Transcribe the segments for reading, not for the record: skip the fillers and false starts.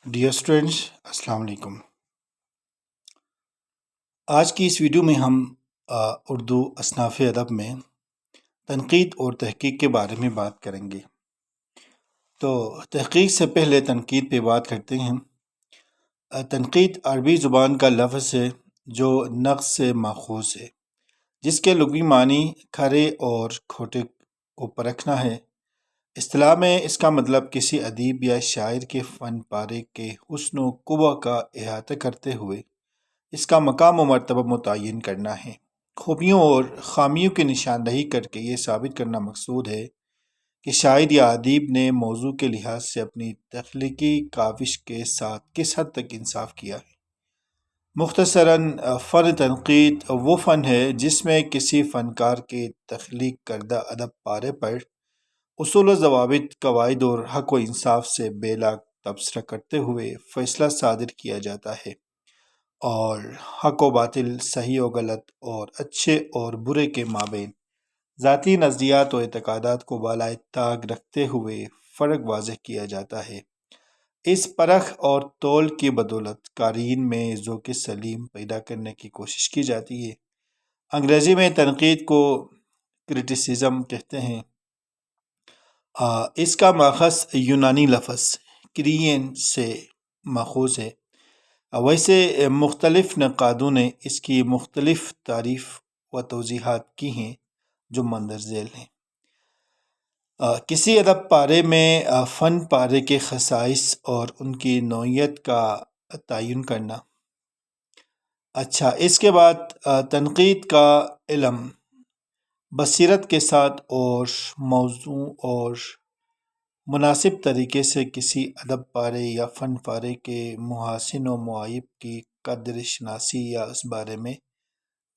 Dear students, السلام علیکم۔ آج کی اس ویڈیو میں ہم اردو اصناف ادب میں تنقید اور تحقیق کے بارے میں بات کریں گے۔ تو تحقیق سے پہلے تنقید پہ بات کرتے ہیں۔ تنقید عربی زبان کا لفظ ہے جو نقد سے ماخوذ ہے، جس کے لغوی معنی کھرے اور کھوٹے کو پرکھنا ہے۔ اصطلاح میں اس کا مطلب کسی ادیب یا شاعر کے فن پارے کے حسن و قبح کا احاطہ کرتے ہوئے اس کا مقام و مرتبہ متعین کرنا ہے۔ خوبیوں اور خامیوں کی نشاندہی کر کے یہ ثابت کرنا مقصود ہے کہ شاعر یا ادیب نے موضوع کے لحاظ سے اپنی تخلیقی کاوش کے ساتھ کس حد تک انصاف کیا ہے۔ مختصراً، فن تنقید وہ فن ہے جس میں کسی فنکار کے تخلیق کردہ ادب پارے پر اصول و ضوابط، قواعد اور حق و انصاف سے بے لاگ تبصرہ کرتے ہوئے فیصلہ صادر کیا جاتا ہے، اور حق و باطل، صحیح و غلط اور اچھے اور برے کے مابین ذاتی نظریات و اعتقادات کو بالائے طاق رکھتے ہوئے فرق واضح کیا جاتا ہے۔ اس پرکھ اور تول کی بدولت قارئین میں ذوق سلیم پیدا کرنے کی کوشش کی جاتی ہے۔ انگریزی میں تنقید کو کرٹیسزم کہتے ہیں۔ اس کا ماخذ یونانی لفظ کرین سے ماخوذ ہے۔ ویسے مختلف نقادوں نے اس کی مختلف تعریف و توضیحات کی ہیں جو مندرجہ ذیل ہیں۔ کسی ادب پارے میں فن پارے کے خصائص اور ان کی نوعیت کا تعین کرنا۔ اچھا، اس کے بعد تنقید کا علم بصیرت کے ساتھ اور موزوں اور مناسب طریقے سے کسی ادب پارے یا فن پارے کے محاسن و معائب کی قدر شناسی یا اس بارے میں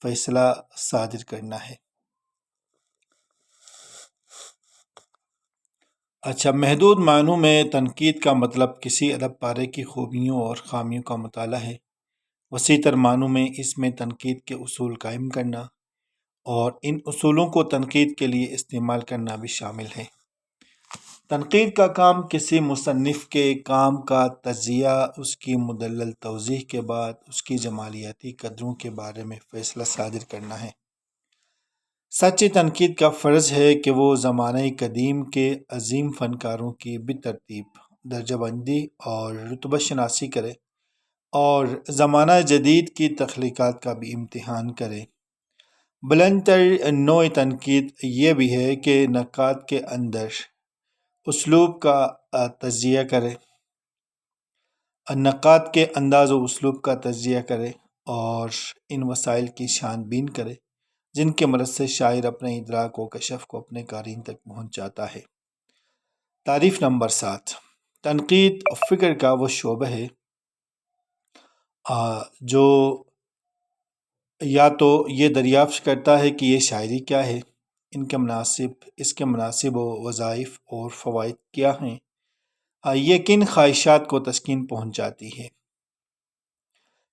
فیصلہ صادر کرنا ہے۔ اچھا، محدود معنوں میں تنقید کا مطلب کسی ادب پارے کی خوبیوں اور خامیوں کا مطالعہ ہے۔ وسیع تر معنوں میں اس میں تنقید کے اصول قائم کرنا اور ان اصولوں کو تنقید کے لیے استعمال کرنا بھی شامل ہے۔ تنقید کا کام کسی مصنف کے کام کا تجزیہ، اس کی مدلل توضیح کے بعد اس کی جمالیاتی قدروں کے بارے میں فیصلہ صادر کرنا ہے۔ سچی تنقید کا فرض ہے کہ وہ زمانہ قدیم کے عظیم فنکاروں کی بالترتیب درجہ بندی اور رتبہ شناسی کرے اور زمانہ جدید کی تخلیقات کا بھی امتحان کرے۔ بلند تر نوع تنقید یہ بھی ہے کہ نقاد کے اندر اسلوب کا تجزیہ کرے، نقاد کے انداز و اسلوب کا تجزیہ کرے اور ان وسائل کی چھان بین کرے جن کے مدد سے شاعر اپنے ادراک و کشف کو اپنے قارئین تک پہنچاتا ہے۔ تعریف نمبر 7۔ تنقید فکر کا وہ شعبہ ہے جو یا تو یہ دریافت کرتا ہے کہ یہ شاعری کیا ہے، اس کے مناسب وظائف اور فوائد کیا ہیں، یہ کن خواہشات کو تسکین پہنچاتی ہے۔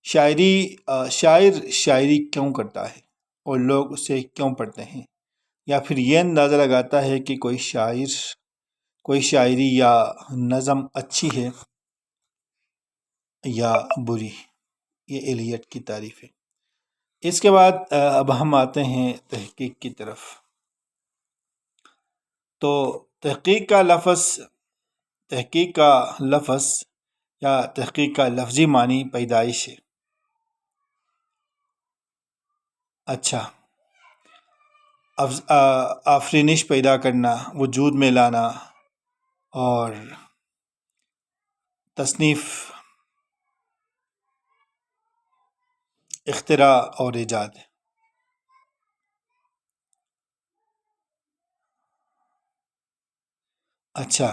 شاعر شاعری کیوں کرتا ہے اور لوگ اسے کیوں پڑھتے ہیں، یا پھر یہ اندازہ لگاتا ہے کہ کوئی شاعری یا نظم اچھی ہے یا بری۔ یہ ایلیٹ کی تعریف ہے۔ اس کے بعد اب ہم آتے ہیں تحقیق کی طرف۔ تو تحقیق کا لفظ یا تحقیق کا لفظی معنی پیدائش ہے۔ اچھا، آفرینش پیدا کرنا، وجود میں لانا اور تصنیف، اختراع اور ایجاد۔ اچھا،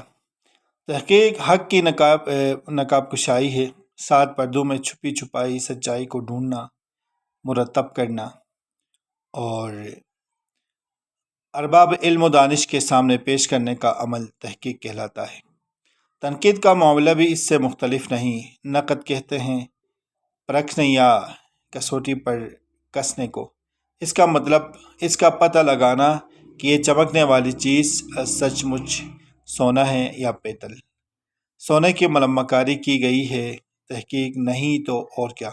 تحقیق حق کی نقاب کشائی ہے، 7 پردوں میں چھپی چھپائی سچائی کو ڈھونڈنا، مرتب کرنا اور ارباب علم و دانش کے سامنے پیش کرنے کا عمل تحقیق کہلاتا ہے۔ تنقید کا معاملہ بھی اس سے مختلف نہیں۔ نقد کہتے ہیں پرکھنے یا کسوٹی پر کسنے کو۔ اس کا مطلب اس کا پتہ لگانا کہ یہ چمکنے والی چیز سچ مچ سونا ہے یا پیتل۔ سونے کی ملمکاری کی گئی ہے، تحقیق نہیں تو اور کیا۔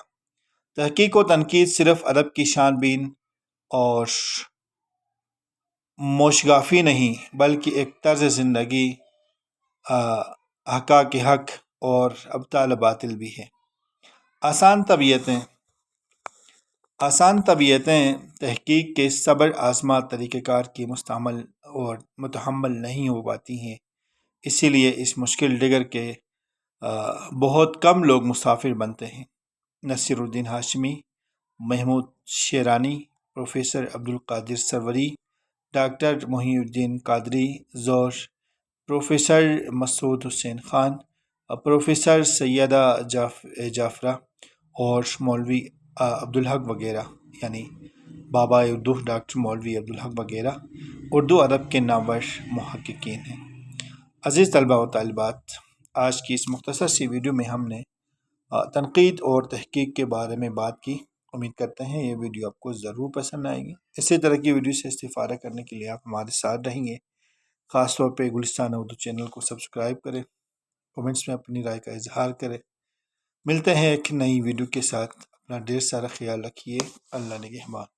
تحقیق و تنقید صرف ادب کی شان بین اور موشگافی نہیں بلکہ ایک طرز زندگی، حقا کے حق اور ابطال باطل بھی ہے۔ آسان طبیعتیں تحقیق کے صبر آزما طریقہ کار کی مستعمل اور متحمل نہیں ہو پاتی ہیں، اسی لیے اس مشکل ڈگر کے بہت کم لوگ مسافر بنتے ہیں۔ نصیر الدین ہاشمی، محمود شیرانی، پروفیسر عبدالقادر سروری، ڈاکٹر محی الدین قادری زور، پروفیسر مسعود حسین خان، پروفیسر سیدہ جعفرہ اور مولوی عبدالحق وغیرہ، یعنی بابا اردو ڈاکٹر مولوی عبدالحق وغیرہ اردو ادب کے نامور محققین ہیں۔ عزیز طلبہ و طالبات، آج کی اس مختصر سی ویڈیو میں ہم نے تنقید اور تحقیق کے بارے میں بات کی۔ امید کرتے ہیں یہ ویڈیو آپ کو ضرور پسند آئے گی۔ اسی طرح کی ویڈیو سے استفادہ کرنے کے لیے آپ ہمارے ساتھ رہیں گے۔ خاص طور پہ گلستان اردو چینل کو سبسکرائب کریں، کومنٹس میں اپنی رائے کا اظہار کریں۔ ملتے ہیں ایک نئی ویڈیو کے ساتھ، اپنا ڈھیر سارا خیال رکھیے۔ اللہ نگہبان۔